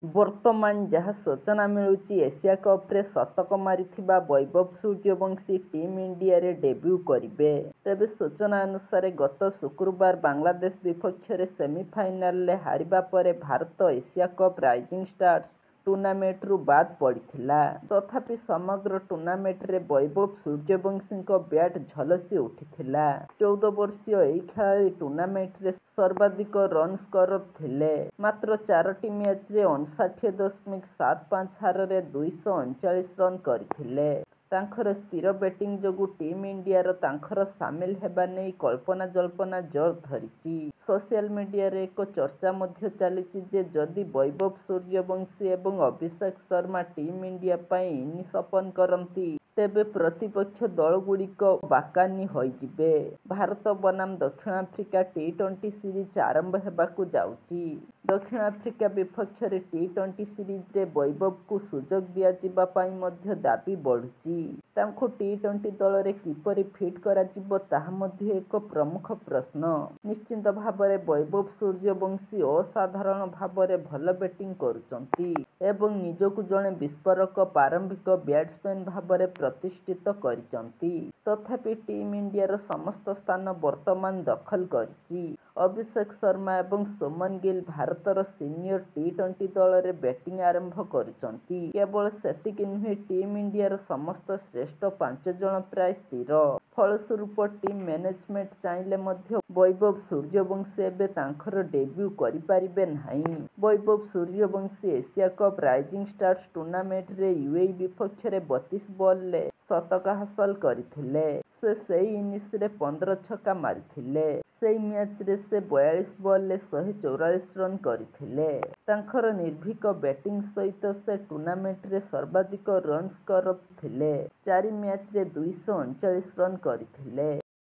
ବର୍ତ୍ତମାନ ଯାହା ସୂଚନା ମିଳୁଛି, ଏସିଆ କପ୍ରେ ଶତକ ମାରିଥିବା ବୈଭବ ସୂର୍ଯ୍ୟବଂଶୀ ଟିମ୍ ଇଣ୍ଡିଆରେ ଡେବ୍ୟୁ କରିବେ। ତେବେ ସୂଚନା ଅନୁସାରେ ଗତ ଶୁକ୍ରବାର ବାଂଲାଦେଶ ବିପକ୍ଷରେ ସେମିଫାଇନାଲରେ ହାରିବା ପରେ Bharat Asia cup rising stars ଟୁର୍ଣ୍ଣାମେଣ୍ଟରୁ ବାଦ୍ ପଡ଼ିଥିଲା। ତଥାପି ସମଗ୍ର ଟୁର୍ଣ୍ଣାମେଣ୍ଟରେ ବୈଭବ ସୂର୍ଯ୍ୟବଂଶୀଙ୍କ ବ୍ୟାଟ୍ ଝଲସି ଉଠିଥିଲା। 14 ବର୍ଷୀୟ ଏହି ଖେଳାଳି ଟୁର୍ଣ୍ଣାମେଣ୍ଟରେ ସର୍ବାଧିକ ରନ୍ ସ୍କୋରର ଥିଲେ। ମାତ୍ର 4ଟି ମ୍ୟାଚରେ 59.75 ହାରରେ 239 ରନ୍ କରିଥିଲେ। ତାଙ୍କର ସ୍ଥିର ବ୍ୟାଟିଂ ଯୋଗୁଁ ଟିମ୍ ଇଣ୍ଡିଆର ତାଙ୍କର ସାମିଲ ହେବା ନେଇ କଳ୍ପନା-ଜଳ୍ପନା ଜୋର ଧରିଛି। ସୋସିଆଲ ମିଡିଆରେ ଏକ ଚର୍ଚ୍ଚା ମଧ୍ୟ ଚାଲିଛି ଯେ ଯଦି ବୈଭବ ସୂର୍ଯ୍ୟବଂଶୀ ଏବଂ ଅଭିଷେକ ଶର୍ମା ଟିମ୍ ଇଣ୍ଡିଆ ପାଇଁ ଇନିଂସ ଓପନ୍ କରନ୍ତି, ତେବେ ପ୍ରତିପକ୍ଷ ଦଳଗୁଡ଼ିକ ବାକାନି ହୋଇଯିବେ। ଭାରତ ବନାମ ଦକ୍ଷିଣ ଆଫ୍ରିକା ଟି-20 ସିରିଜ୍ ଆରମ୍ଭ ହେବାକୁ ଯାଉଛି। ଦକ୍ଷିଣ ଆଫ୍ରିକା ବିପକ୍ଷରେ ଟି-20 ସିରିଜରେ ବୈଭବଙ୍କୁ ସୁଯୋଗ ଦିଆଯିବା ପାଇଁ ମଧ୍ୟ ଦାବି ବଢୁଛି। ତାଙ୍କୁ ଟି-20 ଦଳରେ କିପରି ଫିଟ୍ କରାଯିବ ତାହା ମଧ୍ୟ ଏକ ପ୍ରମୁଖ ପ୍ରଶ୍ନ। ନିଶ୍ଚିତ ଭାବରେ ବୈଭବ ସୂର୍ଯ୍ୟବଂଶୀ ଅସାଧାରଣ ଭାବରେ ଭଲ ବ୍ୟାଟିଂ କରୁଛନ୍ତି ଏବଂ ନିଜକୁ ଜଣେ ବିସ୍ଫୋରକ ପ୍ରାରମ୍ଭିକ ବ୍ୟାଟ୍ସମ୍ୟାନ୍ ଭାବରେ ପ୍ରତିଷ୍ଠିତ କରିଛନ୍ତି। ତଥାପି ଟିମ୍ ଇଣ୍ଡିଆର ସମସ୍ତ ସ୍ଥାନ ବର୍ତ୍ତମାନ ଦଖଲ କରିଛି। ଅଭିଷେକ ଶର୍ମା ଏବଂ ସୁମନ ଗିଲ୍ ଭାରତର ସିନିୟର ଟି-20 ଦଳରେ ବ୍ୟାଟିଂ ଆରମ୍ଭ କରିଛନ୍ତି। କେବଳ ସେତିକି ନୁହେଁ, ଟିମ୍ ଇଣ୍ଡିଆର ସମସ୍ତ ଶ୍ରେଷ୍ଠ 5 ଜଣ ପ୍ରାୟ ସ୍ଥିର। ଫଳସ୍ୱରୂପ ଟିମ୍ ମ୍ୟାନେଜମେଣ୍ଟ ଚାହିଁଲେ ମଧ୍ୟ ବୈଭବ ସୂର୍ଯ୍ୟବଂଶୀ ଏବେ ତାଙ୍କର ଡେବ୍ୟୁ କରିପାରିବେ ନାହିଁ। Vaibhav Suryavanshi Asia cup rising stars ଟୁର୍ଣ୍ଣାମେଣ୍ଟରେ ୟୁଏଇ ବିପକ୍ଷରେ 32 ବଲ୍ରେ ଶତକ ହାସଲ କରିଥିଲେ। ସେ ସେହି ଇନିଂସରେ 15 ଛକା ମାରିଥିଲେ। ସେହି ମ୍ୟାଚରେ ସେ 42 ବଲ୍ରେ 144 ରନ୍ କରିଥିଲେ। ତାଙ୍କର ନିର୍ଭୀକ ବ୍ୟାଟିଂ ସହିତ ସେ ଟୁର୍ଣ୍ଣାମେଣ୍ଟରେ ସର୍ବାଧିକ ରନ୍ ସ୍କୋରର ଥିଲେ। 4 ମ୍ୟାଚରେ 239 ରନ୍ କରିଥିଲେ।